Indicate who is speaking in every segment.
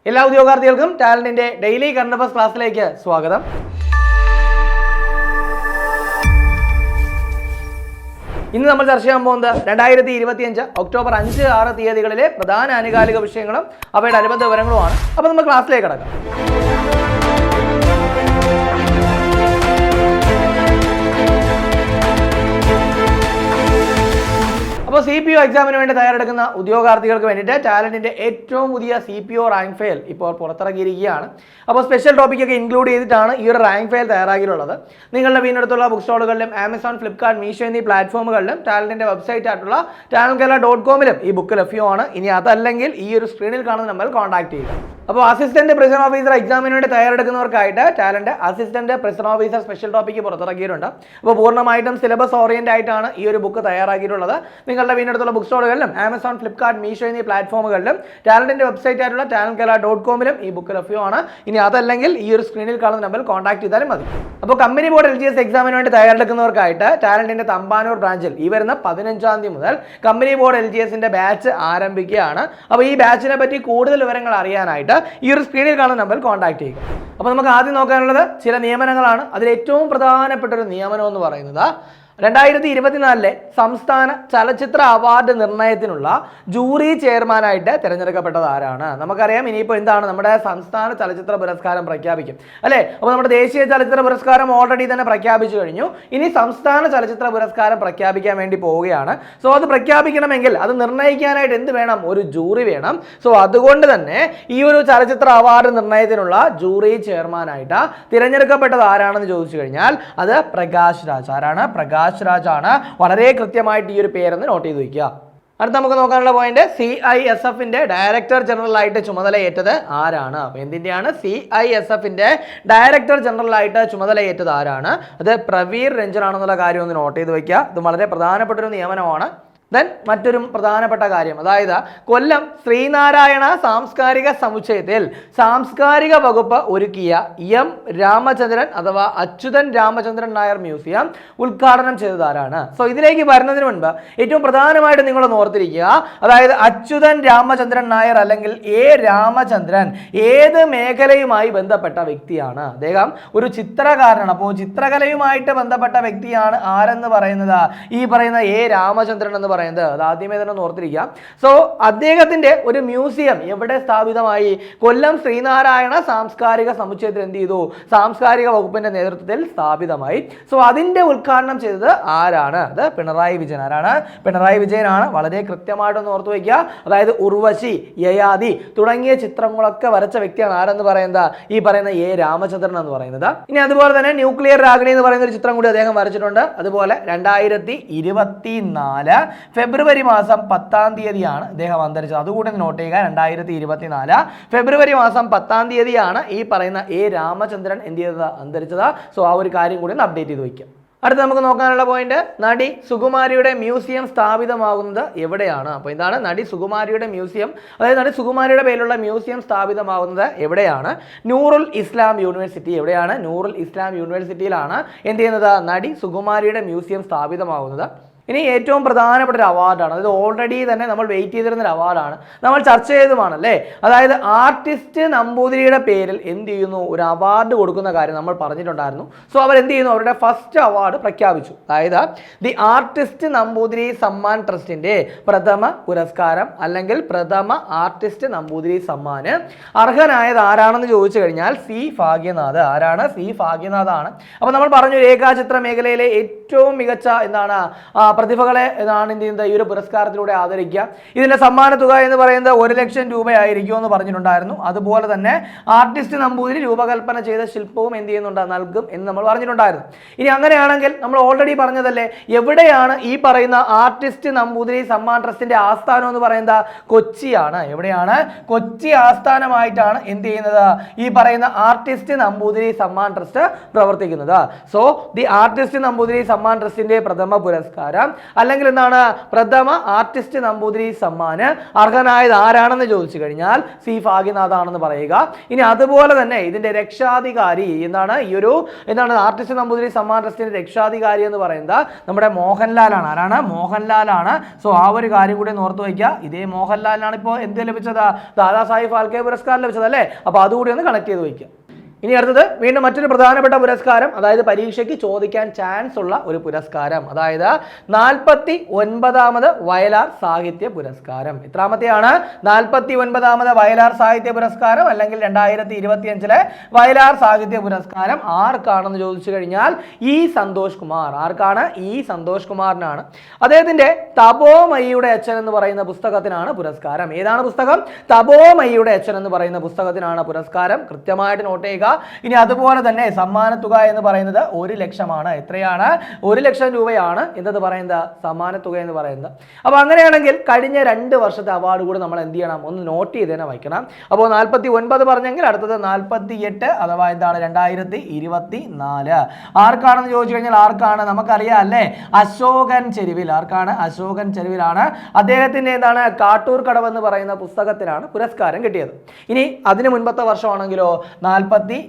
Speaker 1: എല്ലാ ഉദ്യോഗാർത്ഥികൾക്കും ടാലന്റിന്റെ daily current affairs ക്ലാസ്സിലേക്ക് സ്വാഗതം. ഇന്ന് നമ്മൾ ചർച്ച ചെയ്യാൻ പോകുന്നത് 2025 ഒക്ടോബർ 5, 6 തീയതികളിലെ പ്രധാന ആനുകാലിക വിഷയങ്ങളും അവയുടെ അനുബന്ധ വിവരങ്ങളുമാണ്. അപ്പോൾ നമ്മൾ ക്ലാസ്സിലേക്ക് കടക്കാം. അപ്പോൾ CPO എക്സാമിന് വേണ്ടി തയ്യാറെടുക്കുന്ന ഉദ്യോഗാർത്ഥികൾക്ക് വേണ്ടിയിട്ട് ടാലന്റിന്റെ ഏറ്റവും പുതിയ CPO റാങ്ക് ഫയൽ ഇപ്പോൾ പുറത്തിറക്കിയിരിക്കുകയാണ്. അപ്പോൾ സ്പെഷ്യൽ ടോപ്പിക്കൊക്കെ ഇൻക്ലൂഡ് ചെയ്തിട്ടാണ് ഈ ഒരു റാങ്ക് ഫയൽ തയ്യാറാക്കിയിട്ടുള്ളത്. നിങ്ങളുടെ വീടിനടുത്തുള്ള ബുക്ക് സ്റ്റോളുകളിലും ആമസോൺ, ഫ്ലിപ്കാർട്ട്, മീഷോ എന്നീ പ്ലാറ്റ്ഫോമുകളിലും ടാലന്റിന്റെ വെബ്സൈറ്റ് ആയിട്ടുള്ള talentkerala.com ഈ ബുക്ക് ലഭ്യമാണ്. ഇനി അതല്ലെങ്കിൽ ഈ ഒരു സ്ക്രീനിൽ കാണുന്ന നമ്പറിൽ കോൺടാക്ട് ചെയ്യുക. അപ്പോൾ അസിസ്റ്റന്റ് പ്രിസൺ ഓഫീസർ എക്സാമിന് വേണ്ടി തയ്യാറെടുക്കുന്നവർക്കായിട്ട് talent assistant prison officer special topic പുറത്തിറക്കിയിട്ടുണ്ട്. അപ്പോൾ പൂർണ്ണമായിട്ടും സിലബസ് ഓറിയന്റ് ആയിട്ടാണ് ഈ ഒരു ബുക്ക് തയ്യാറാക്കിയിട്ടുള്ളത്. നിങ്ങളുടെ വീടിനടുത്തുള്ള ബുക്ക് സ്റ്റോളുകളിലും ആമസോൺ, ഫ്ലിപ്കാർട്ട്, മീഷോ എന്നീ പ്ലാറ്റ്ഫോമുകളിലും ടാലന്റിന്റെ വെബ്സൈറ്റ് ആയിട്ടുള്ള talentkerala.com ഈ ബുക്ക് ലഭ്യമാണ്. ഇനി അതല്ലെങ്കിൽ ഈ ഒരു സ്ക്രീനിൽ കാണുന്ന നമ്പറിൽ കോൺടാക്ട് ചെയ്താലും മതി. അപ്പോൾ കമ്പനി ബോർഡ് LGS എക്സാമിന് വേണ്ടി തയ്യാറെടുക്കുന്നവർക്കായിട്ട് ടാലന്റിന്റെ തമ്പാനൂർ ബ്രാഞ്ചിൽ ഈ വരുന്ന 15-ാം തീയതി മുതൽ കമ്പനി ബോർഡ് LGSന്റെ ബാച്ച് ആരംഭിക്കുകയാണ്. അപ്പോൾ ഈ ബാച്ചിനെ പറ്റി കൂടുതൽ വിവരങ്ങൾ അറിയാനായിട്ട് ഈ ഒരു സ്ക്രീനിൽ കാണുന്ന നമ്പറിൽ കോൺടാക്ട് ചെയ്യുക. അപ്പോൾ നമുക്ക് ആദ്യം നോക്കാനുള്ളത് ചില നിയമനങ്ങളാണ്. അതിൽ ഏറ്റവും പ്രധാനപ്പെട്ട ഒരു നിയമനം എന്ന് പറയുന്നത് 2024 സംസ്ഥാന ചലച്ചിത്ര അവാർഡ് നിർണയത്തിനുള്ള ജൂറി ചെയർമാനായിട്ട് തിരഞ്ഞെടുക്കപ്പെട്ടത് ആരാണ്? നമുക്കറിയാം ഇനിയിപ്പോൾ എന്താണ് നമ്മുടെ സംസ്ഥാന ചലച്ചിത്ര പുരസ്കാരം പ്രഖ്യാപിക്കും അല്ലേ? അപ്പോൾ നമ്മുടെ ദേശീയ ചലച്ചിത്ര പുരസ്കാരം ഓൾറെഡി തന്നെ പ്രഖ്യാപിച്ചു കഴിഞ്ഞു. ഇനി സംസ്ഥാന ചലച്ചിത്ര പുരസ്കാരം പ്രഖ്യാപിക്കാൻ വേണ്ടി പോവുകയാണ്. സോ അത് പ്രഖ്യാപിക്കണമെങ്കിൽ അത് നിർണ്ണയിക്കാനായിട്ട് എന്ത് വേണം? ഒരു ജൂറി വേണം. സോ അതുകൊണ്ട് തന്നെ ഈ ഒരു ചലച്ചിത്ര അവാർഡ് നിർണയത്തിനുള്ള ജൂറി ചെയർമാനായിട്ട് തിരഞ്ഞെടുക്കപ്പെട്ടത് ആരാണെന്ന് ചോദിച്ചു കഴിഞ്ഞാൽ അത് പ്രകാശ് രാജ്. ആരാണ്? പ്രകാശ് രാജാണ്. വളരെ കൃത്യമായിട്ട് ഈ ഒരു പേരെന്ന് നോട്ട് ചെയ്ത് വയ്ക്കുക. അടുത്ത നമുക്ക് നോക്കാനുള്ള പോയിന്റ് CISFന്റെ ഡയറക്ടർ ജനറൽ ആയിട്ട് ചുമതലയേറ്റത് ആരാണ്? അപ്പോൾ എന്തിന്റെയാണ്? CISFന്റെ ഡയറക്ടർ ജനറൽ ആയിട്ട് ചുമതലയേറ്റത് ആരാണ്? അത് പ്രവീർ രഞ്ജൻ ആണെന്നുള്ള കാര്യം ഒന്ന് നോട്ട് ചെയ്ത് വയ്ക്കുക. ഇത് വളരെ പ്രധാനപ്പെട്ട ഒരു നിയമനമാണ്. ദെൻ മറ്റൊരു പ്രധാനപ്പെട്ട കാര്യം, അതായത് കൊല്ലം ശ്രീനാരായണ സാംസ്കാരിക സമുച്ചയത്തിൽ സാംസ്കാരിക വകുപ്പ് ഒരുക്കിയ M രാമചന്ദ്രൻ അഥവാ അച്യുതൻ രാമചന്ദ്രൻ നായർ മ്യൂസിയം ഉദ്ഘാടനം ചെയ്തത് ആരാണ്? സോ ഇതിലേക്ക് വരുന്നതിന് മുൻപ് ഏറ്റവും പ്രധാനമായിട്ട് നിങ്ങളൊന്ന് ഓർത്തിരിക്കുക. അതായത് അച്യുതൻ രാമചന്ദ്രൻ നായർ അല്ലെങ്കിൽ A രാമചന്ദ്രൻ ഏത് മേഖലയുമായി ബന്ധപ്പെട്ട വ്യക്തിയാണ്? അദ്ദേഹം ഒരു ചിത്രകാരനാണ്. അപ്പോൾ ചിത്രകലയുമായിട്ട് ബന്ധപ്പെട്ട വ്യക്തിയാണ് ആരെന്ന് പറയുന്നത്? ഈ പറയുന്ന A രാമചന്ദ്രൻ എന്ന് പറയുന്നത്. അത് ആദ്യമേ തന്നെ ഓർത്തിരിക്കുക. സോ അദ്ദേഹത്തിന്റെ ഒരു മ്യൂസിയം എവിടെ സ്ഥാപിതമായി? കൊല്ലം ശ്രീനാരായണ സാംസ്കാരിക സമുച്ചയത്തിൽ എന്ത് ചെയ്തു? സാംസ്കാരിക വകുപ്പിന്റെ നേതൃത്വത്തിൽ സ്ഥാപിതമായി. സോ അതിന്റെ ഉദ്ഘാടനം ചെയ്തത് ആരാണ്? അത് പിണറായി വിജയൻ. ആരാണ്? പിണറായി വിജയനാണ്. വളരെ കൃത്യമായിട്ടൊന്ന് ഓർത്തു വയ്ക്കുക. അതായത് ഉർവശി, യയാതി തുടങ്ങിയ ചിത്രങ്ങളൊക്കെ വരച്ച വ്യക്തിയാണ് ആരെന്ന് പറയുന്നത്? ഈ പറയുന്ന A രാമചന്ദ്രൻ എന്ന് പറയുന്നത്. ഇനി അതുപോലെ തന്നെ ന്യൂക്ലിയർ രാഗിണി എന്ന് പറയുന്ന ഒരു ചിത്രം കൂടി അദ്ദേഹം വരച്ചിട്ടുണ്ട്. അതുപോലെ 2024 ഫെബ്രുവരി മാസം 10-ാം തീയതിയാണ് അദ്ദേഹം അന്തരിച്ചത്. അതുകൂടി നോട്ട് ചെയ്യുക. 2024 ഫെബ്രുവരി മാസം 10-ാം തീയതിയാണ് ഈ പറയുന്ന A രാമചന്ദ്രൻ എന്ത് ചെയ്തത്? അന്തരിച്ചത്. സോ ആ ഒരു കാര്യം കൂടി ഒന്ന് അപ്ഡേറ്റ് ചെയ്ത് വയ്ക്കുക. അടുത്ത നമുക്ക് നോക്കാനുള്ള പോയിന്റ്, നടി സുകുമാരിയുടെ മ്യൂസിയം സ്ഥാപിതമാകുന്നത് എവിടെയാണ്? അപ്പോൾ എന്താണ് നടി സുകുമാരിയുടെ മ്യൂസിയം? അതായത് നടി സുകുമാരിയുടെ പേരിലുള്ള മ്യൂസിയം സ്ഥാപിതമാകുന്നത് എവിടെയാണ്? നൂറുൽ ഇസ്ലാം യൂണിവേഴ്സിറ്റി. എവിടെയാണ്? നൂറുൽ ഇസ്ലാം യൂണിവേഴ്സിറ്റിയിലാണ് എന്ത് ചെയ്യുന്നത്? നടി സുകുമാരിയുടെ മ്യൂസിയം സ്ഥാപിതമാകുന്നത്. ഇനി ഏറ്റവും പ്രധാനപ്പെട്ട ഒരു അവാർഡാണ്. അതായത് ഓൾറെഡി തന്നെ നമ്മൾ വെയിറ്റ് ചെയ്തിരുന്ന ഒരു അവാർഡാണ്, നമ്മൾ ചർച്ച ചെയ്തതുമാണല്ലേ. അതായത് ആർട്ടിസ്റ്റ് നമ്പൂതിരിയുടെ പേരിൽ എന്ത് ചെയ്യുന്നു? ഒരു അവാർഡ് കൊടുക്കുന്ന കാര്യം നമ്മൾ പറഞ്ഞിട്ടുണ്ടായിരുന്നു. സോ അവർ എന്ത് ചെയ്യുന്നു? അവരുടെ ഫസ്റ്റ് അവാർഡ് പ്രഖ്യാപിച്ചു. അതായത് ദി ആർട്ടിസ്റ്റ് നമ്പൂതിരി സമ്മാൻ ട്രസ്റ്റിന്റെ പ്രഥമ പുരസ്കാരം അല്ലെങ്കിൽ പ്രഥമ ആർട്ടിസ്റ്റ് നമ്പൂതിരി സമ്മാന് അർഹനായത് ആരാണെന്ന് ചോദിച്ചു കഴിഞ്ഞാൽ C ഭാഗ്യനാഥ്. ആരാണ്? C ഭാഗ്യനാഥ് ആണ്. അപ്പോൾ നമ്മൾ പറഞ്ഞു രേഖാചിത്ര മേഖലയിലെ ഏറ്റവും മികച്ച എന്താണ് പ്രതിഭകളെ എന്നാണ് എന്ത് ചെയ്യുന്നത്? ഈ ഒരു പുരസ്കാരത്തിലൂടെ ആദരിക്കുക. ഇതിന്റെ സമ്മാന തുക എന്ന് പറയുന്നത് 1 ലക്ഷം രൂപയായിരിക്കും എന്ന് പറഞ്ഞിട്ടുണ്ടായിരുന്നു. അതുപോലെ തന്നെ ആർട്ടിസ്റ്റ് നമ്പൂതിരി രൂപകൽപ്പന ചെയ്ത ശില്പവും എന്ത് ചെയ്യുന്നുണ്ട്? നൽകും എന്ന് നമ്മൾ പറഞ്ഞിട്ടുണ്ടായിരുന്നു. ഇനി അങ്ങനെയാണെങ്കിൽ നമ്മൾ ഓൾറെഡി പറഞ്ഞതല്ലേ, എവിടെയാണ് ഈ പറയുന്ന ആർട്ടിസ്റ്റ് നമ്പൂതിരി സമ്മാൻ ട്രസ്റ്റിന്റെ ആസ്ഥാനം എന്ന് പറയുന്നത്? കൊച്ചിയാണ്. എവിടെയാണ്? കൊച്ചി ആസ്ഥാനമായിട്ടാണ് എന്ത് ചെയ്യുന്നത്? ഈ പറയുന്ന ആർട്ടിസ്റ്റ് നമ്പൂതിരി സമ്മാൻ ട്രസ്റ്റ് പ്രവർത്തിക്കുന്നത്. So the artist Namboothiri Samman ട്രസ്റ്റിന്റെ പ്രഥമ പുരസ്കാരം പുരസ്കാരം, അല്ലെങ്കിൽ എന്താണ് പ്രഥമ ആർട്ടിസ്റ്റ് നമ്പൂതിരി സമ്മാന് അർഹനായത് ആരാണെന്ന് ചോദിച്ചു കഴിഞ്ഞാൽ സി ഭാഗ്യനാഥ് ആണെന്ന് പറയുക. ഇനി അതുപോലെ തന്നെ ഇതിന്റെ രക്ഷാധികാരി എന്താണ്, ഈ ഒരു എന്താണ് ആർട്ടിസ്റ്റ് നമ്പൂതിരി സമ്മാൻ ട്രസ്റ്റിന്റെ രക്ഷാധികാരി എന്ന് പറയുന്നത് നമ്മുടെ മോഹൻലാലാണ്. ആരാണ്? മോഹൻലാലാണ്. സോ ആ ഒരു കാര്യം കൂടി ഓർത്ത് വയ്ക്കുക. ഇതേ മോഹൻലാലിനാണ് ഇപ്പോൾ എന്ത് ലഭിച്ചത്? ദാദാസാഹിബ് ഫാൽക്കെ പുരസ്കാരം ലഭിച്ചത് അല്ലേ? അപ്പോൾ അതുകൂടി ഒന്ന് കണക്ട് ചെയ്ത് വയ്ക്കുക. ഇനി അടുത്തത് വീണ്ടും മറ്റൊരു പ്രധാനപ്പെട്ട പുരസ്കാരം, അതായത് പരീക്ഷയ്ക്ക് ചോദിക്കാൻ ചാൻസ് ഉള്ള ഒരു പുരസ്കാരം, അതായത് 49ാമത് വയലാർ സാഹിത്യ പുരസ്കാരം. എത്രാമത്തെയാണ്? 49ാമത് വയലാർ സാഹിത്യ പുരസ്കാരം, അല്ലെങ്കിൽ 2025 വയലാർ സാഹിത്യ പുരസ്കാരം ആർക്കാണെന്ന് ചോദിച്ചു കഴിഞ്ഞാൽ ഇ സന്തോഷ് കുമാർ. ആർക്കാണ്? ഇ സന്തോഷ് കുമാറിനാണ്. അദ്ദേഹത്തിന്റെ തപോമയിയുടെ അച്ഛൻ എന്ന് പറയുന്ന പുസ്തകത്തിനാണ് പുരസ്കാരം. ഏതാണ് പുസ്തകം? തപോമയിയുടെ അച്ഛൻ എന്ന് പറയുന്ന പുസ്തകത്തിനാണ് പുരസ്കാരം. കൃത്യമായിട്ട് നോട്ട് ചെയ്യുക. ഇനി അതുപോലെ തന്നെ സമ്മാനത്തുക എന്ന് പറയുന്നത് 1 ലക്ഷമാണ്. എത്രയാണ്? 1 ലക്ഷം രൂപയാണ് എന്തെന്ന് പറയുന്നത്? സമ്മാനത്തുക എന്ന് പറയുന്നത്. അപ്പോൾ അങ്ങനെയാണെങ്കിൽ കഴിഞ്ഞ 2 വർഷത്തെ അവാർഡ് കൂടി നമ്മൾ എന്ത് ചെയ്യണം? ഒന്ന് നോട്ട് ചെയ്ത് തന്നെ വയ്ക്കണം. അപ്പോൾ 49 പറഞ്ഞെങ്കിൽ അടുത്തത് 48, അഥവാ എന്താണ് 2024. ആർക്കാണെന്ന് ചോദിച്ചു കഴിഞ്ഞാൽ ആർക്കാണ്? നമുക്കറിയാം അല്ലേ, അശോകൻ ചെരുവിൽ. ആർക്കാണ്? അശോകൻ ചെരുവിലാണ്. അദ്ദേഹത്തിന്റെ എന്താണ് കാട്ടൂർ കടവ് എന്ന് പറയുന്ന പുസ്തകത്തിനാണ് പുരസ്കാരം കിട്ടിയത്. ഇനി അതിന് മുൻപത്തെ വർഷമാണെങ്കിലോ 47,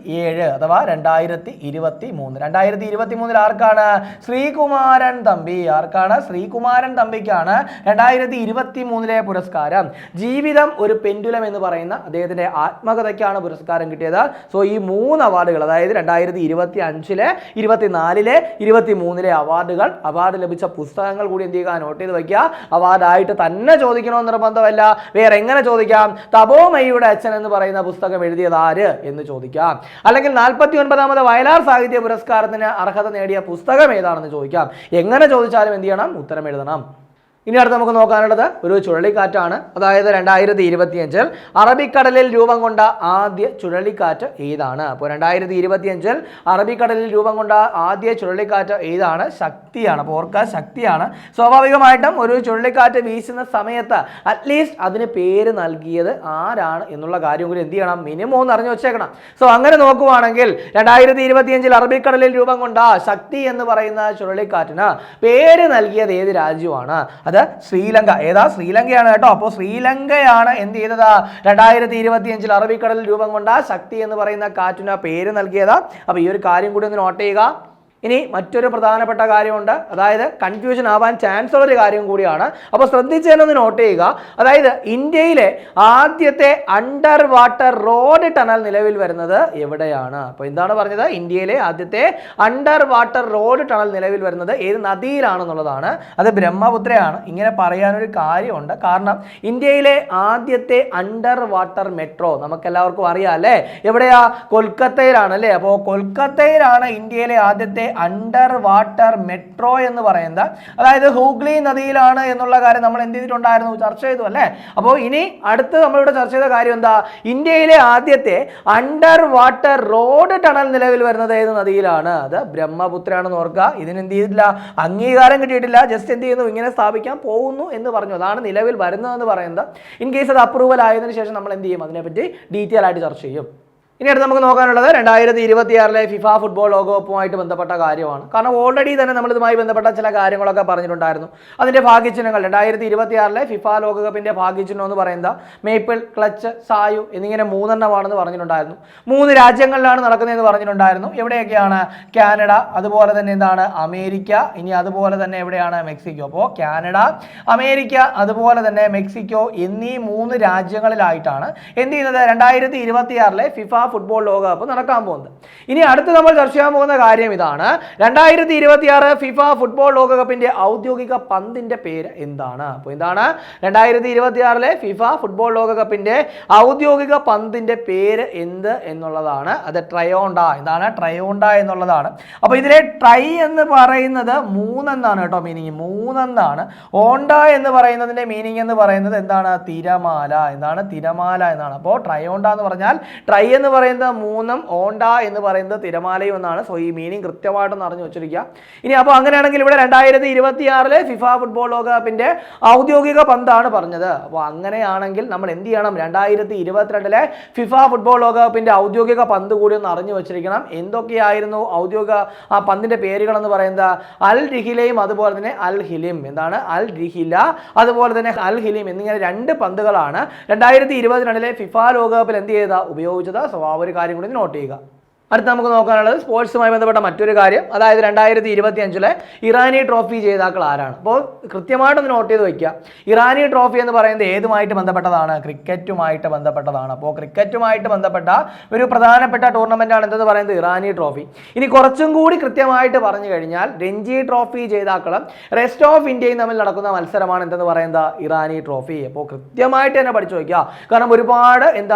Speaker 1: അഥവാ 2023. 2023 ആർക്കാണ്? ശ്രീകുമാരൻ തമ്പി. ആർക്കാണ്? ശ്രീകുമാരൻ തമ്പിക്കാണ് 2023 പുരസ്കാരം. ജീവിതം ഒരു പെൻഡുലം എന്ന് പറയുന്ന അദ്ദേഹത്തിന്റെ ആത്മകഥയ്ക്കാണ് പുരസ്കാരം കിട്ടിയത്. സോ ഈ 3 അവാർഡുകൾ, അതായത് 2025, 24, 23 അവാർഡ് ലഭിച്ച പുസ്തകങ്ങൾ കൂടി എന്ത് ചെയ്യുക? നോട്ട് ചെയ്ത് വയ്ക്കുക. അവാർഡായിട്ട് തന്നെ ചോദിക്കണമെന്ന് നിർബന്ധമല്ല. വേറെ എങ്ങനെ ചോദിക്കാം? തപോമയിയുടെ അച്ഛൻ എന്ന് പറയുന്ന പുസ്തകം എഴുതിയത് ആര് എന്ന് ചോദിക്കാം. അല്ലെങ്കിൽ 49ാമത് വയലാർ സാഹിത്യ പുരസ്കാരത്തിന് അർഹത നേടിയ പുസ്തകം ഏതാണെന്ന് ചോദിക്കാം. എങ്ങനെ ചോദിച്ചാലും എന്ത് ചെയ്യണം? ഉത്തരം എഴുതണം. ഇനി അടുത്ത് നമുക്ക് നോക്കാനുള്ളത് ഒരു ചുഴലിക്കാറ്റാണ്. അതായത് 2025 അറബിക്കടലിൽ രൂപം കൊണ്ട ആദ്യ ചുഴലിക്കാറ്റ് ഏതാണ്? അപ്പോൾ 2025 അറബിക്കടലിൽ രൂപം കൊണ്ട ആദ്യ ചുഴലിക്കാറ്റ് ഏതാണ്? ശക്തിയാണ്. അപ്പോൾ ഓർക്കുക, ശക്തിയാണ്. സ്വാഭാവികമായിട്ടും ഒരു ചുഴലിക്കാറ്റ് വീശുന്ന സമയത്ത് അറ്റ്ലീസ്റ്റ് അതിന് പേര് നൽകിയത് ആരാണ് എന്നുള്ള കാര്യം കൂടി എന്ത് ചെയ്യണം? മിനിമം ഒന്ന് അറിഞ്ഞു വെച്ചേക്കണം. സോ അങ്ങനെ നോക്കുവാണെങ്കിൽ 2025 അറബിക്കടലിൽ രൂപം കൊണ്ട ശക്തി എന്ന് പറയുന്ന ചുഴലിക്കാറ്റിന് പേര് നൽകിയത് ഏത് രാജ്യമാണ്? ശ്രീലങ്ക. ഏതാ? ശ്രീലങ്കയാണ് കേട്ടോ. അപ്പോൾ ശ്രീലങ്കയാണ് എന്ത് ചെയ്തത്? 2025 അറബിക്കടലിൽ രൂപം കൊണ്ട ശക്തി എന്ന് പറയുന്ന കാറ്റിന് പേര് നൽകിയത്. അപ്പോൾ ഈ ഒരു കാര്യം കൂടി ഒന്ന് നോട്ട് ചെയ്യുക. ഇനി മറ്റൊരു പ്രധാനപ്പെട്ട കാര്യമുണ്ട്, അതായത് കൺഫ്യൂഷൻ ആവാൻ ചാൻസ് ഉള്ള ഒരു കാര്യം കൂടിയാണ്. അപ്പോൾ ശ്രദ്ധിച്ച് തന്നെ ഒന്ന് നോട്ട് ചെയ്യുക. അതായത് ഇന്ത്യയിലെ ആദ്യത്തെ അണ്ടർ വാട്ടർ റോഡ് ടണൽ നിലവിൽ വരുന്നത് എവിടെയാണ്? അപ്പോൾ എന്താണ് പറഞ്ഞത്? ഇന്ത്യയിലെ ആദ്യത്തെ അണ്ടർ വാട്ടർ റോഡ് ടണൽ നിലവിൽ വരുന്നത് ഏത് നദിയിലാണെന്നുള്ളതാണ്. അത് ബ്രഹ്മപുത്രയാണ്. ഇങ്ങനെ പറയാനൊരു കാര്യമുണ്ട്, കാരണം ഇന്ത്യയിലെ ആദ്യത്തെ അണ്ടർ വാട്ടർ മെട്രോ നമുക്കെല്ലാവർക്കും അറിയാം അല്ലേ? എവിടെയാ? കൊൽക്കത്തയിലാണ് അല്ലേ? അപ്പോൾ കൊൽക്കത്തയിലാണ് ഇന്ത്യയിലെ ആദ്യത്തെ അണ്ടർ വാട്ടർ മെട്രോ എന്ന് പറയുന്നത്. അതായത് ഹൂഗ്ലി നദിയിലാണ് എന്നുള്ള കാര്യം നമ്മൾ എന്ത് ചെയ്തിട്ടുണ്ടായിരുന്നു? ചർച്ച ചെയ്തു അല്ലേ? അപ്പോൾ ഇനി അടുത്ത് നമ്മളിവിടെ ചർച്ച ചെയ്ത കാര്യം എന്താ? ഇന്ത്യയിലെ ആദ്യത്തെ അണ്ടർ വാട്ടർ റോഡ് ടണൽ നിലവിൽ വരുന്നത് ഏത് നദിയിലാണ്? അത് ബ്രഹ്മപുത്രയാണെന്ന് ഓർക്കുക. ഇതിന് എന്ത് ചെയ്തിട്ടില്ല? അംഗീകാരം കിട്ടിയിട്ടില്ല. ജസ്റ്റ് എന്ത് ചെയ്യുന്നു? ഇങ്ങനെ സ്ഥാപിക്കാൻ പോകുന്നു എന്ന് പറഞ്ഞു. അതാണ് നിലവിൽ വരുന്നതെന്ന് പറയുന്നത്. ഇൻ കേസ് അത് അപ്രൂവൽ ആയതിനു ശേഷം നമ്മൾ എന്ത് ചെയ്യും? അതിനെപ്പറ്റി ഡീറ്റെയിൽ ആയിട്ട് ചർച്ച ചെയ്യും. ഇനി അടുത്ത് നമുക്ക് നോക്കാനുള്ളത് 2026 ഫിഫ ഫുട്ബോൾ ലോകകപ്പുമായിട്ട് ബന്ധപ്പെട്ട കാര്യമാണ്. കാരണം ഓൾറെഡി തന്നെ നമ്മൾ ഇതുമായി ബന്ധപ്പെട്ട ചില കാര്യങ്ങളൊക്കെ പറഞ്ഞിട്ടുണ്ടായിരുന്നു. അതിന്റെ ഭാഗ്യചിഹ്നങ്ങൾ 2026 ഫിഫ ലോകകപ്പിന്റെ ഭാഗ്യചിഹ്നം എന്ന് പറയുന്നത് മേപ്പിൾ, ക്ലച്ച്, സായു എന്നിങ്ങനെ 3 എണ്ണമാണെന്ന് പറഞ്ഞിട്ടുണ്ടായിരുന്നു. 3 രാജ്യങ്ങളിലാണ് നടക്കുന്നതെന്ന് പറഞ്ഞിട്ടുണ്ടായിരുന്നു. എവിടെയൊക്കെയാണ്? കാനഡ, അതുപോലെ തന്നെ എന്താണ് അമേരിക്ക, ഇനി അതുപോലെ തന്നെ എവിടെയാണ്? മെക്സിക്കോ. അപ്പോൾ കാനഡ, അമേരിക്ക, അതുപോലെ തന്നെ മെക്സിക്കോ എന്നീ 3 രാജ്യങ്ങളിലായിട്ടാണ് എന്ത് ചെയ്യുന്നത്? 2026 ഫിഫ ഫുട്ബോൾ ലോകകപ്പ് നടക്കാൻ പോകുന്നത്. ഇനി അടുത്ത് നമ്മൾ ചർച്ച ചെയ്യാൻ പോകുന്ന കാര്യം ഇതാണ്. 2026 ഫിഫ ഫുട്ബോൾ ലോകകപ്പിന്റെ ഔദ്യോഗിക പന്തിന്റെ പേര് എന്താണ്? അപ്പോൾ എന്താണ് 2026 ഫിഫ ഫുട്ബോൾ ലോകകപ്പിന്റെ ഔദ്യോഗിക പന്തിന്റെ പേര് എന്ത് എന്നുള്ളതാണ്. അത് ട്രയോണ്ട. എന്താണ്? ട്രയോണ്ട എന്നുള്ളതാണ്. അപ്പോൾ ഇതിലെ ട്രൈ എന്ന് പറയുന്നത് 3 എന്നാണ് കേട്ടോ മീനിങ്. 3 എന്നാണ്. ഓണ്ട എന്ന് പറയുന്നതിന്റെ മീനിങ് എന്ന് പറയുന്നത് എന്താണ്? തിരമാല. എന്താണ്? തിരമാല എന്നാണ്. അപ്പോൾ ട്രയോണ്ട എന്ന് പറഞ്ഞാൽ ട്രൈ എന്ന് പറയുന്നത് മൂന്നും, ഓണ്ട എന്ന് പറയുന്നത് തിരമാലയും എന്നാണ്. സോ ഈ മീനിങ് കൃത്യമായിട്ടൊന്ന് അറിഞ്ഞു വെച്ചിരിക്കുക. ഇനി അപ്പോൾ അങ്ങനെയാണെങ്കിൽ ഇവിടെ 2026 ഫിഫ ഫുട്ബോൾ ലോകകപ്പിന്റെ ഔദ്യോഗിക പന്താണ് പറഞ്ഞത്. അപ്പോൾ അങ്ങനെയാണെങ്കിൽ നമ്മൾ എന്ത് ചെയ്യണം? 2022 ഫിഫ ഫുട്ബോൾ ലോകകപ്പിന്റെ ഔദ്യോഗിക പന്ത് കൂടി ഒന്ന് അറിഞ്ഞു വെച്ചിരിക്കണം. എന്തൊക്കെയായിരുന്നു ഔദ്യോഗിക ആ പന്തിന്റെ പേരുകൾ എന്ന് പറയുന്നത്? അൽ റിഹിലയും അതുപോലെ തന്നെ അൽ ഹിലിം. എന്താണ്? അൽ റിഹില അതുപോലെ തന്നെ അൽ ഹിലിം എന്നിങ്ങനെ രണ്ട് പന്തുകളാണ് 2022 ഫിഫ ലോകകപ്പിൽ എന്ത് ചെയ്ത ഉപയോഗിച്ചത്. സോ ആ ഒരു കാര്യം കൂടി നോട്ട് ചെയ്യുക. അടുത്ത നമുക്ക് നോക്കാനുള്ളത് സ്പോർട്സുമായി ബന്ധപ്പെട്ട മറ്റൊരു കാര്യം, അതായത് 2025 ഇറാനി ട്രോഫി ജേതാക്കൾ ആരാണ്? അപ്പോൾ കൃത്യമായിട്ടൊന്ന് നോട്ട് ചെയ്ത് വയ്ക്കുക. ഇറാനി ട്രോഫി എന്ന് പറയുന്നത് ഏതുമായിട്ട് ബന്ധപ്പെട്ടതാണ്? ക്രിക്കറ്റുമായിട്ട് ബന്ധപ്പെട്ടതാണ്. അപ്പോൾ ക്രിക്കറ്റുമായിട്ട് ബന്ധപ്പെട്ട ഒരു പ്രധാനപ്പെട്ട ടൂർണമെന്റാണ് എന്തെന്ന് പറയുന്നത്? ഇറാനി ട്രോഫി. ഇനി കുറച്ചും കൂടി കൃത്യമായിട്ട് പറഞ്ഞു കഴിഞ്ഞാൽ രഞ്ജി ട്രോഫി ജേതാക്കളും റെസ്റ്റ് ഓഫ് ഇന്ത്യയും തമ്മിൽ നടക്കുന്ന മത്സരമാണ് എന്തെന്ന് പറയുന്നത്? ഇറാനി ട്രോഫി. അപ്പോൾ കൃത്യമായിട്ട് തന്നെ പഠിച്ചു വയ്ക്കുക. കാരണം ഒരുപാട്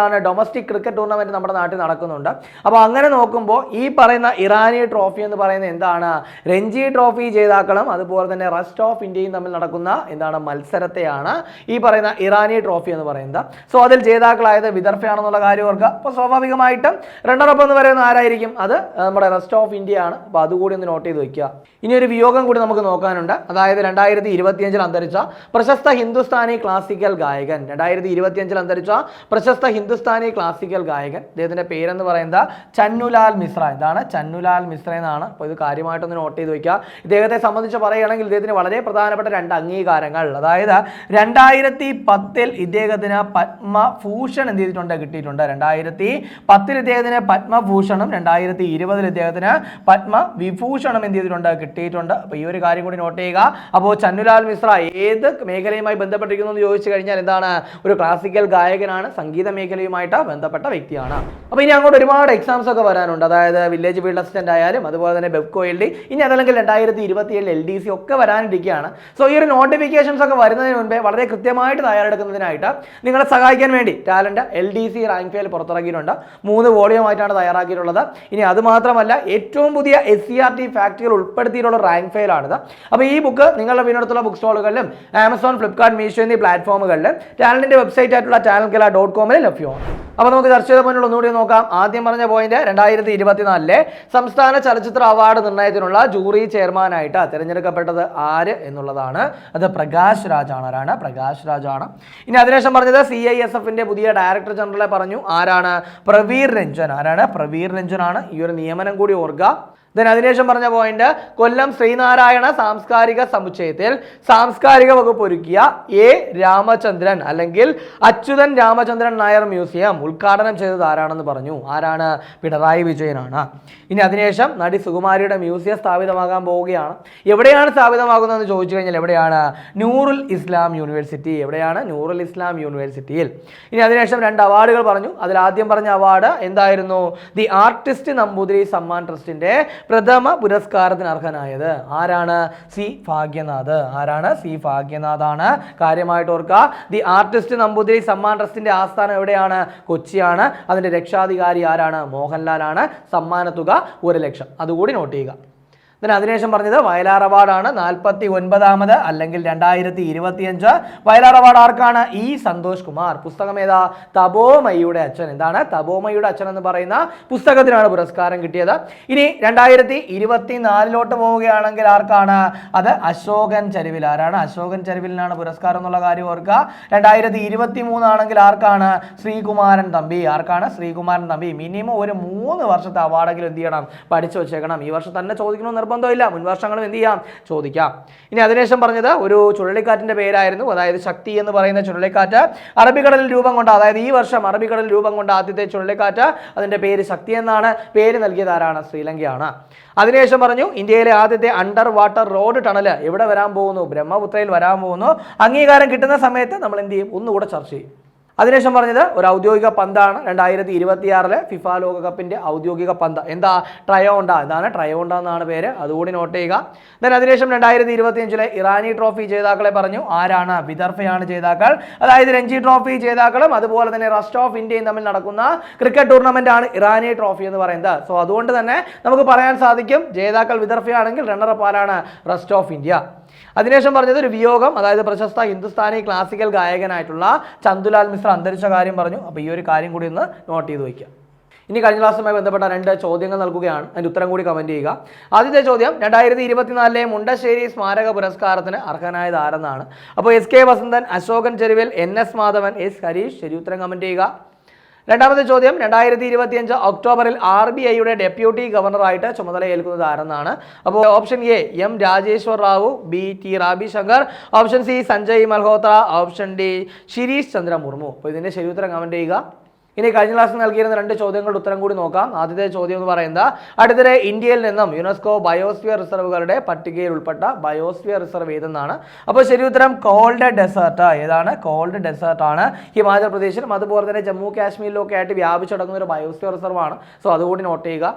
Speaker 1: ഡൊമസ്റ്റിക് ക്രിക്കറ്റ് ടൂർണമെന്റ് നമ്മുടെ നാട്ടിൽ നടക്കുന്നുണ്ട്. അപ്പോൾ അങ്ങനെ നോക്കുമ്പോൾ ഈ പറയുന്ന ഇറാനി ട്രോഫി എന്ന് പറയുന്നത് എന്താണ്? രഞ്ജി ട്രോഫി ജേതാക്കളും അതുപോലെ തന്നെ റെസ്റ്റ് ഓഫ് ഇന്ത്യയും തമ്മിൽ നടക്കുന്ന മത്സരത്തെയാണ് ഈ പറയുന്ന ഇറാനി ട്രോഫി എന്ന് പറയുന്നത്. സോ അതിൽ ജേതാക്കളായത് വിദർഭയാണെന്നുള്ള കാര്യം ഓർക്കുക. അപ്പോൾ സ്വാഭാവികമായിട്ടും റണ്ണറപ്പ് എന്ന് പറയുന്നത് ആരായിരിക്കും? അത് നമ്മുടെ റെസ്റ്റ് ഓഫ് ഇന്ത്യ ആണ്. അപ്പോൾ അതുകൂടി ഒന്ന് നോട്ട് ചെയ്ത് വയ്ക്കുക. ഇനി ഒരു വിയോഗം കൂടി നമുക്ക് നോക്കാനുണ്ട്. അതായത് 2025 അന്തരിച്ച പ്രശസ്ത ഹിന്ദുസ്ഥാനി ക്ലാസിക്കൽ ഗായകൻ. 2025 അന്തരിച്ച പ്രശസ്ത ഹിന്ദുസ്ഥാനി ക്ലാസിക്കൽ ഗായകൻ. അദ്ദേഹത്തിന്റെ പേരെന്ന് പറയുന്നത് ചന്നുലാൽ മിശ്ര. ഇതാണ് ചന്നുലാൽ മിശ്ര എന്നാണ്. അപ്പോൾ ഇത് കാര്യമായിട്ടൊന്ന് നോട്ട് ചെയ്ത് വയ്ക്കുക. ഇദ്ദേഹത്തെ സംബന്ധിച്ച് പറയുകയാണെങ്കിൽ ഇദ്ദേഹത്തിന് വളരെ പ്രധാനപ്പെട്ട രണ്ട് അംഗീകാരങ്ങൾ, അതായത് 2010 ഇദ്ദേഹത്തിന് പത്മഭൂഷൺ എന്ത് ചെയ്തിട്ടുണ്ട്? കിട്ടിയിട്ടുണ്ട്. 2010 ഇദ്ദേഹത്തിന് പത്മഭൂഷണും 2020 ഇദ്ദേഹത്തിന് പത്മവിഭൂഷണും എന്ത് ചെയ്തിട്ടുണ്ട്? കിട്ടിയിട്ടുണ്ട്. അപ്പോൾ ഈ ഒരു കാര്യം കൂടി നോട്ട് ചെയ്യുക. അപ്പോൾ ചന്നുലാൽ മിശ്ര ഏത് മേഖലയുമായി ബന്ധപ്പെട്ടിരിക്കുന്നു എന്ന് ചോദിച്ചു കഴിഞ്ഞാൽ എന്താണ്? ഒരു ക്ലാസിക്കൽ ഗായകനാണ്, സംഗീത മേഖലയുമായിട്ട് ബന്ധപ്പെട്ട വ്യക്തിയാണ്. അപ്പോൾ ഇനി അങ്ങോട്ട് ഒരുപാട് എക്സാംസ് ഒക്കെ വരാനുണ്ട്. അതായത് വില്ലേജ് ഫീൽഡ് അസിസ്റ്റന്റ് ആയാലും അതുപോലെ തന്നെ ബെബ്കോ LD, ഇനി അതല്ലെങ്കിൽ 2027 LDC ഒക്കെ വരാനിരിക്കുകയാണ്. സോ ഈ ഒരു നോട്ടിഫിക്കേഷൻസ് ഒക്കെ വരുന്നതിന് മുൻപേ വളരെ കൃത്യമായിട്ട് തയ്യാറെടുക്കുന്നതിനായിട്ട് നിങ്ങളെ സഹായിക്കാൻ വേണ്ടി ടാലന്റ് LDC റാങ്ക് ഫയൽ പുറത്തിറക്കിയിട്ടുണ്ട്. 3 വോളിയമായിട്ടാണ് തയ്യാറാക്കിയിട്ടുള്ളത്. ഇനി അത് മാത്രമല്ല ഏറ്റവും പുതിയ SCRT ഫാക്ടുകൾ ഉൾപ്പെടുത്തിയിട്ടുള്ള റാങ്ക് ഫയലാണിത്. അപ്പോൾ ഈ ബുക്ക് നിങ്ങളുടെ വീടിനടുത്തുള്ള ബുക്ക് സ്റ്റോളുകളിലും ആമസോൺ, ഫ്ലിപ്കാർട്ട്, മീഷോ എന്നീ പ്ലാറ്റ്ഫോമുകളിലും ടാലന്റിന്റെ വെബ്സൈറ്റ് ആയിട്ടുള്ള talentkerala.com ലഭ്യമാണ്. അപ്പോൾ നമുക്ക് ചർച്ച ചെയ്ത പോയിന്റ് ഒന്നുകൂടി നോക്കാം. ആദ്യം പറഞ്ഞ പോയിന്റ് 2024 സംസ്ഥാന ചലച്ചിത്ര അവാർഡ് നിർണ്ണയത്തിനുള്ള ജൂറി ചെയർമാനായിട്ട് തിരഞ്ഞെടുക്കപ്പെട്ടത് ആര് എന്നുള്ളതാണ്. അത് പ്രകാശ് രാജാണ്. ആരാണ്? പ്രകാശ് രാജാണ്. ഇനി അതിനുശേഷം പറഞ്ഞത് CISFന്റെ പുതിയ ഡയറക്ടർ ജനറലെ പറഞ്ഞു. ആരാണ്? പ്രവീർ രഞ്ജൻ. ആരാണ്? പ്രവീർ രഞ്ജൻ ആണ്. ഈ ഒരു നിയമനം കൂടി ഓർക്കുക. അതിനുശേഷം പറഞ്ഞ പോയിന്റ് കൊല്ലം ശ്രീനാരായണ സാംസ്കാരിക സമുച്ചയത്തിൽ സാംസ്കാരിക വകുപ്പ് ഒരുക്കിയ രാമചന്ദ്രൻ അല്ലെങ്കിൽ അച്യുതൻ രാമചന്ദ്രൻ നായർ മ്യൂസിയം ഉദ്ഘാടനം ചെയ്തത് ആരാണെന്ന് പറഞ്ഞു. ആരാണ്? പിണറായി വിജയനാണ്. ഇനി അതിനുശേഷം നടി സുകുമാരിയുടെ മ്യൂസിയം സ്ഥാപിതമാകാൻ പോവുകയാണ്. എവിടെയാണ് സ്ഥാപിതമാകുന്നതെന്ന് ചോദിച്ചു കഴിഞ്ഞാൽ എവിടെയാണ്? നൂറുൽ ഇസ്ലാം യൂണിവേഴ്സിറ്റി. എവിടെയാണ്? നൂറുൽ ഇസ്ലാം യൂണിവേഴ്സിറ്റിയിൽ. ഇനി അതിനുശേഷം 2 അവാർഡുകൾ പറഞ്ഞു. അതിൽ ആദ്യം പറഞ്ഞ അവാർഡ് എന്തായിരുന്നു? ദി ആർട്ടിസ്റ്റ് നമ്പൂതിരി സമ്മാൻ ട്രസ്റ്റിന്റെ പ്രഥമ പുരസ്കാരത്തിന് അർഹനായത് ആരാണ്? സി ഭാഗ്യനാഥ്. ആരാണ്? സി ഭാഗ്യനാഥാണ്. കാര്യമായിട്ട് ഓർക്കുക. ദി ആർട്ടിസ്റ്റ് നമ്പൂതിരി സമ്മാൻ ട്രസ്റ്റിന്റെ ആസ്ഥാനം എവിടെയാണ്? കൊച്ചിയാണ്. അതിന്റെ രക്ഷാധികാരി ആരാണ്? മോഹൻലാലാണ്. സമ്മാനത്തുക 1 ലക്ഷം. അതുകൂടി നോട്ട് ചെയ്യുക. അതിനുശേഷം പറഞ്ഞത് വയലാർ അവാർഡാണ്. 49ാമത് അല്ലെങ്കിൽ 2025 വയലാർ അവാർഡ് ആർക്കാണ്? ഇ സന്തോഷ് കുമാർ. പുസ്തകം ഏതാ? തപോമയുടെ അച്ഛൻ. എന്താണ്? തപോമയുടെ അച്ഛൻ എന്ന് പറയുന്ന പുസ്തകത്തിനാണ് പുരസ്കാരം കിട്ടിയത്. ഇനി 2024 പോവുകയാണെങ്കിൽ ആർക്കാണ്? അത് അശോകൻ ചരുവിൽ. ആരാണ്? അശോകൻ ചരുവിലിനാണ് പുരസ്കാരം എന്നുള്ള കാര്യം ഓർക്കുക. 2023 ആണെങ്കിൽ ആർക്കാണ്? ശ്രീകുമാരൻ തമ്പി. ആർക്കാണ്? ശ്രീകുമാരൻ തമ്പി. മിനിമം ഒരു 3 വർഷത്തെ അവാർഡെങ്കിലും എന്ത് ചെയ്യണം? പഠിച്ചു വെച്ചേക്കണം. ഈ വർഷം തന്നെ ചോദിക്കണമെന്ന് നിർബന്ധമില്ല. മുൻവർഷങ്ങളും എന്ത് ചെയ്യാം? ചോദിക്കാം. ഇനി അതിനുശേഷം പറഞ്ഞത് ഒരു ചുഴലിക്കാറ്റിന്റെ പേരായിരുന്നു. അതായത് ശക്തി എന്ന് പറയുന്ന ചുഴലിക്കാറ്റ് അറബിക്കടലിൽ രൂപം കൊണ്ട, അതായത് ഈ വർഷം അറബിക്കടലിൽ രൂപം കൊണ്ട ആദ്യത്തെ ചുഴലിക്കാറ്റ്, അതിന്റെ പേര് ശക്തി എന്നാണ്. പേര് നൽകിയത് ആരാണ്? ശ്രീലങ്കയാണ്. അതിനുശേഷം പറഞ്ഞു ഇന്ത്യയിലെ ആദ്യത്തെ അണ്ടർ വാട്ടർ റോഡ് ടണൽ എവിടെ വരാൻ പോകുന്നു? ബ്രഹ്മപുത്രയിൽ വരാൻ പോകുന്നു. അംഗീകാരം കിട്ടുന്ന സമയത്ത് നമ്മൾ എന്ത് ചെയ്യും? ഒന്നുകൂടെ ചർച്ച ചെയ്യും. അതിനുശേഷം പറഞ്ഞത് ഒരു ഔദ്യോഗിക പന്താണ്. 2026 ഫിഫ ലോകകപ്പിന്റെ ഔദ്യോഗിക പന്ത് എന്താ? ട്രയോണ്ട. എന്താണ്? ട്രയോണ്ട എന്നാണ് പേര്. അതുകൂടി നോട്ട് ചെയ്യുക. അതിനുശേഷം 2025 ഇറാനി ട്രോഫി ജേതാക്കളെ പറഞ്ഞു. ആരാണ്? വിദർഭയാണ് ജേതാക്കൾ. അതായത് രഞ്ജി ട്രോഫി ജേതാക്കളും അതുപോലെ തന്നെ റെസ്റ്റ് ഓഫ് ഇന്ത്യയും തമ്മിൽ നടക്കുന്ന ക്രിക്കറ്റ് ടൂർണമെന്റ് ആണ് ഇറാനി ട്രോഫി എന്ന് പറയുന്നത്. സോ അതുകൊണ്ട് തന്നെ നമുക്ക് പറയാൻ സാധിക്കും ജേതാക്കൾ വിദർഭയാണെങ്കിൽ റണ്ണറപ്പ് ആരാണ്? Rest of India. അതിനുശേഷം പറഞ്ഞത് ഒരു വിയോഗം, അതായത് പ്രശസ്ത ഹിന്ദുസ്ഥാനി ക്ലാസിക്കൽ ഗായകനായിട്ടുള്ള ചന്തുലാൽ മിശ്ര അന്തരിച്ച കാര്യം പറഞ്ഞു. അപ്പോൾ ഈ ഒരു കാര്യം കൂടി ഒന്ന് നോട്ട് ചെയ്ത് വയ്ക്കുക. ഇനി കഴിഞ്ഞ ക്ലാസ്സുമായി ബന്ധപ്പെട്ട 2 ചോദ്യങ്ങൾ നൽകുകയാണ്. അതിൻ്റെ ഉത്തരം കൂടി കമൻറ്റ് ചെയ്യുക. ആദ്യത്തെ ചോദ്യം 2024 മുണ്ടശ്ശേരി സ്മാരക പുരസ്കാരത്തിന് അർഹനായത് ആരെന്നാണ്. അപ്പോൾ SK വസന്തൻ, അശോകൻ ചെരുവിൽ, NS മാധവൻ, S ഹരീഷ്. ശരി ഉത്തരം കമൻറ്റ് ചെയ്യുക. രണ്ടാമത്തെ ചോദ്യം 2025 ഒക്ടോബറിൽ RBIയുടെ ഡെപ്യൂട്ടി ഗവർണറായിട്ട് ചുമതലയേൽക്കുന്നത് ആരെന്നാണ്. അപ്പോൾ option A M Rajeshwar Rao, B T rabi Shankar, option C Sanjay Malhotra, option D Shirish Chandra Murmu. അപ്പോൾ ഇതിൻ്റെ ശരി ഉത്തരം കമൻറ്റ് ചെയ്യുക. ഇനി കഴിഞ്ഞ ക്ലാസ്സിൽ നൽകിയിരുന്ന 2 ചോദ്യങ്ങളുടെ ഉത്തരം കൂടി നോക്കാം. ആദ്യത്തെ ചോദ്യം എന്ന് പറയുന്നത് അടുത്തിടെ ഇന്ത്യയിൽ നിന്നും യുനെസ്കോ ബയോസ്ഫിയർ റിസർവുകളുടെ പട്ടികയിൽ ഉൾപ്പെട്ട ബയോസ്ഫിയർ റിസർവ് ഏതെന്നാണ്. അപ്പോൾ ശരി ഉത്തരം കോൾഡ് ഡെസേർട്ട്. ഏതാണ്? കോൾഡ് ഡെസേർട്ട് ആണ്. ഹിമാചൽ പ്രദേശിലും അതുപോലെ തന്നെ ജമ്മു കാശ്മീരിലും ഒക്കെ ആയിട്ട് വ്യാപിച്ചടങ്ങുന്ന ഒരു ബയോസ്ഫിയർ റിസർവ് ആണ്. സോ അതുകൂടി നോട്ട് ചെയ്യുക.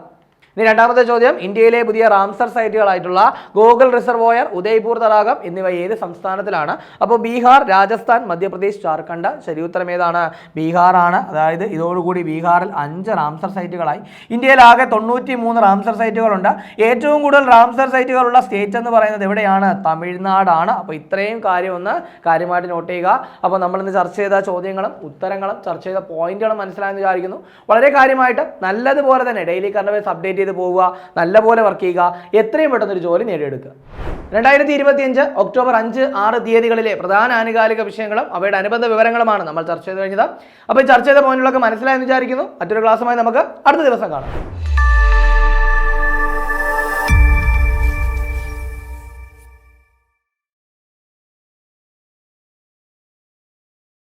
Speaker 1: ഇനി രണ്ടാമത്തെ ചോദ്യം ഇന്ത്യയിലെ പുതിയ റാംസർ സൈറ്റുകളായിട്ടുള്ള ഗോകുൽ റിസർവോയർ, ഉദയ്പൂർ തടാകം എന്നിവ ഏത് സംസ്ഥാനത്തിലാണ്? അപ്പോൾ ബീഹാർ, രാജസ്ഥാൻ, മധ്യപ്രദേശ്, ജാർഖണ്ഡ്. ശരി ഉത്തരം ഏതാണ്? ബീഹാർ ആണ്. അതായത് ഇതോടുകൂടി ബീഹാറിൽ 5 റാംസർ സൈറ്റുകളായി. ഇന്ത്യയിൽ ആകെ 93 റാംസർ സൈറ്റുകളുണ്ട്. ഏറ്റവും കൂടുതൽ റാംസർ സൈറ്റുകളുള്ള സ്റ്റേറ്റ് എന്ന് പറയുന്നത് എവിടെയാണ്? തമിഴ്നാടാണ്. അപ്പോൾ ഇത്രയും കാര്യം ഒന്ന് കാര്യമായിട്ട് നോട്ട് ചെയ്യുക. അപ്പോൾ നമ്മളിന്ന് ചർച്ച ചെയ്ത ചോദ്യങ്ങളും ഉത്തരങ്ങളും ചർച്ച ചെയ്ത പോയിന്റുകളും മനസ്സിലായെന്ന് വിചാരിക്കുന്നു. വളരെ കാര്യമായിട്ട് നല്ലതുപോലെ തന്നെ ഡെയിലി കറണ്ട് അഫയേഴ്സ് അപ്ഡേറ്റ് ചെയ്ത് പോവുക, നല്ലപോലെ വർക്ക് ചെയ്യുക, എത്രയും പെട്ടെന്ന് ഒരു ജോലി നേടിയെടുക്കുക. 2025 ഒക്ടോബർ 5, 6 തീയതികളിലെ പ്രധാന ആനുകാലിക വിഷയങ്ങളും അവയുടെ അനുബന്ധ വിവരങ്ങളുമാണ് നമ്മൾ ചർച്ച ചെയ്ത് കഴിഞ്ഞത്. അപ്പോൾ ചർച്ച ചെയ്ത പോയിന്റുകളൊക്കെ മനസ്സിലായെന്ന് വിചാരിക്കുന്നു. മറ്റൊരു ക്ലാസ്സുമായി നമുക്ക് അടുത്ത ദിവസം കാണാം.